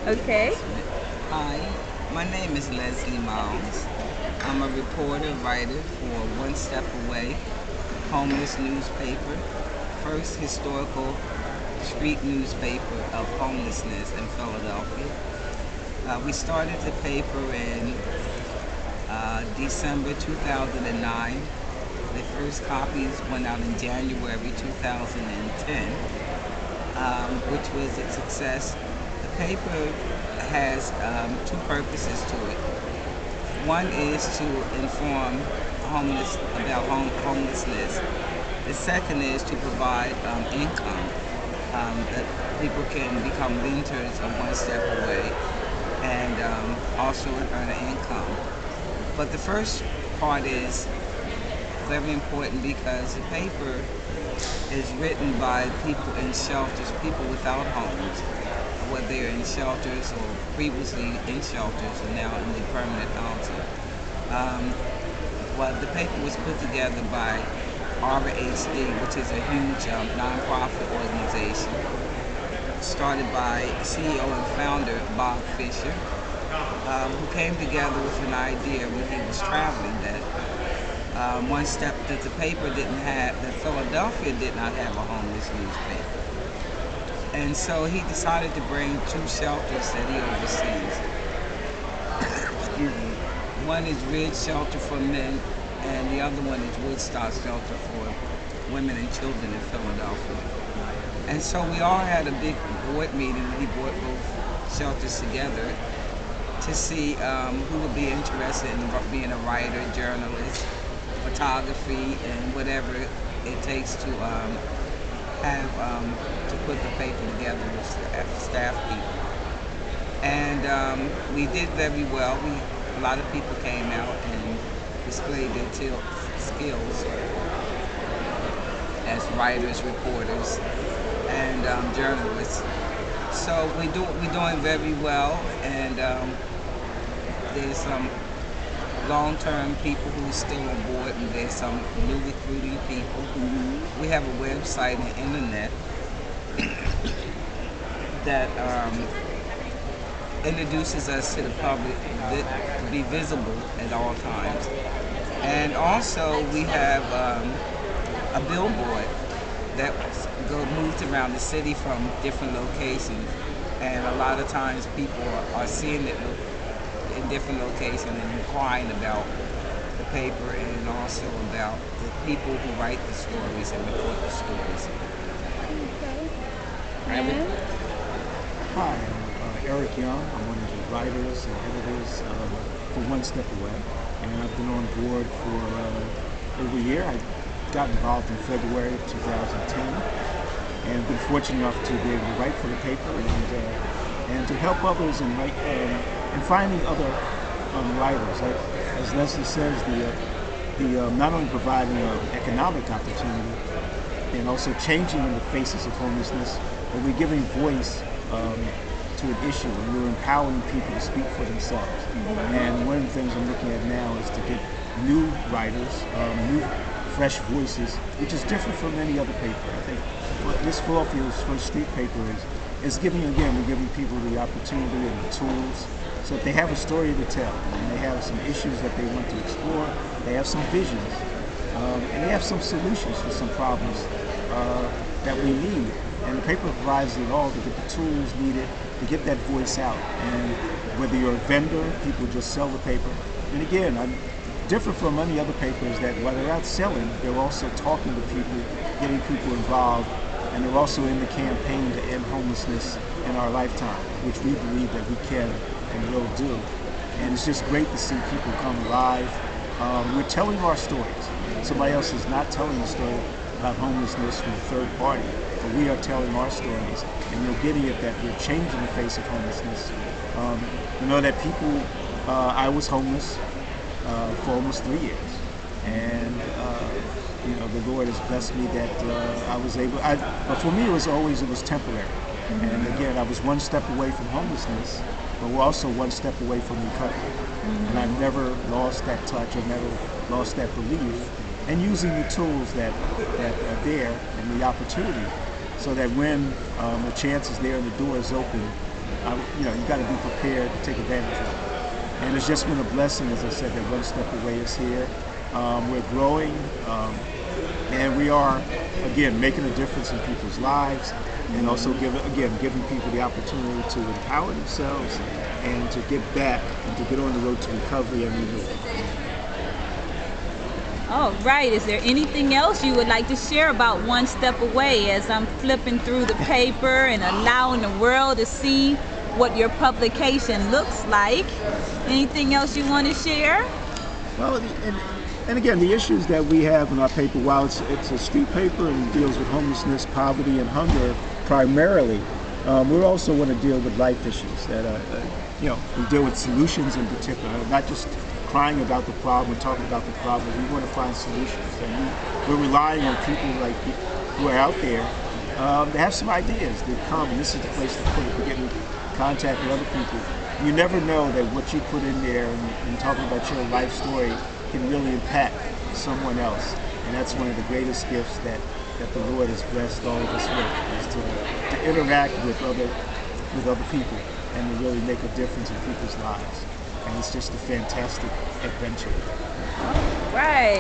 Okay. Hi, my name is Leslie Miles. I'm a reporter, writer for One Step Away, homeless newspaper, first historical street newspaper of homelessness in Philadelphia. We started the paper in December 2009. The first copies went out in January 2010, which was a success. The paper has two purposes to it. One is to inform homelessness. The second is to provide income that people can become renters of One Step Away and also earn an income. But the first part is very important because the paper is written by people in shelters, people without homes, whether they're in shelters or previously in shelters and now in the permanent housing. Um, well, the paper was put together by RHD, which is a huge nonprofit organization, started by CEO and founder Bob Fisher, who came together with an idea when he was traveling that one step that the paper didn't have, that Philadelphia did not have a homeless newspaper. And so he decided to bring two shelters that he oversees. Excuse me. One is Ridge Shelter for Men, and the other one is Woodstock Shelter for women and children in Philadelphia. And so we all had a big board meeting. He brought both shelters together to see who would be interested in being a writer, journalist, photography, and whatever it takes to have to put the paper together with staff people. And we did very well. A lot of people came out and displayed their skills as writers, reporters, and journalists. So we're doing very well, and there's some long-term people who are still on board, and there's some new recruiting people. We have a website and internet that introduces us to the public to be visible at all times. And also we have a billboard that moved around the city from different locations, and a lot of times people are seeing it in different locations and inquiring about the paper and also about the people who write the stories and report the stories. Okay. Rabbit? And Hi, I'm Eric Young. I'm one of the writers and editors for One Step Away, and I've been on board for over a year. I got involved in February of 2010, and been fortunate enough to be able to write for the paper and to help others and write and finding other writers. Like, as Leslie says, the not only providing an economic opportunity and also changing the faces of homelessness, but we're giving voice to an issue, and we're empowering people to speak for themselves. And one of the things I'm looking at now is to get new writers, new fresh voices, which is different from any other paper. I think what this Philadelphia's first street paper is giving, again, we're giving people the opportunity and the tools so if they have a story to tell and they have some issues that they want to explore, they have some visions, and they have some solutions for some problems that we need. And the paper provides it all to get the tools needed to get that voice out. And whether you're a vendor, people just sell the paper. And again, I'm different from many other papers that while they're out selling, they're also talking to people, getting people involved, and they're also in the campaign to end homelessness in our lifetime, which we believe that we can and will do. And it's just great to see people come alive. We're telling our stories. Somebody else is not telling the story about homelessness from a third party, but we are telling our stories, and we're getting at that we're changing the face of homelessness. You know that people, I was homeless for almost 3 years, and you know the Lord has blessed me that I was able. But for me, it was temporary. And again, I was one step away from homelessness, but we're also one step away from recovery. And I've never lost that touch. I've never lost that belief. And using the tools that are there and the opportunity, so that when the chance is there and the door is open, you know, you got to be prepared to take advantage of it. And it's just been a blessing, as I said, that One Step Away is here. We're growing, and we are, again, making a difference in people's lives, and also giving people the opportunity to empower themselves and to get back and to get on the road to recovery and renewal. All right. Is there anything else you would like to share about One Step Away as I'm flipping through the paper and allowing the world to see what your publication looks like? Anything else you want to share? Well, and again, the issues that we have in our paper, while it's a street paper and deals with homelessness, poverty, and hunger primarily, we also want to deal with life issues that you know, we deal with solutions in particular, not just crying about the problem and talking about the problem. We want to find solutions, and we're relying on people like who are out there to have some ideas. They come, and this is the place to put it. We get in contact with other people. You never know that what you put in there and talking about your life story can really impact someone else, and that's one of the greatest gifts that the Lord has blessed all of us with, is to interact with other people and to really make a difference in people's lives. And it's just a fantastic adventure. Right.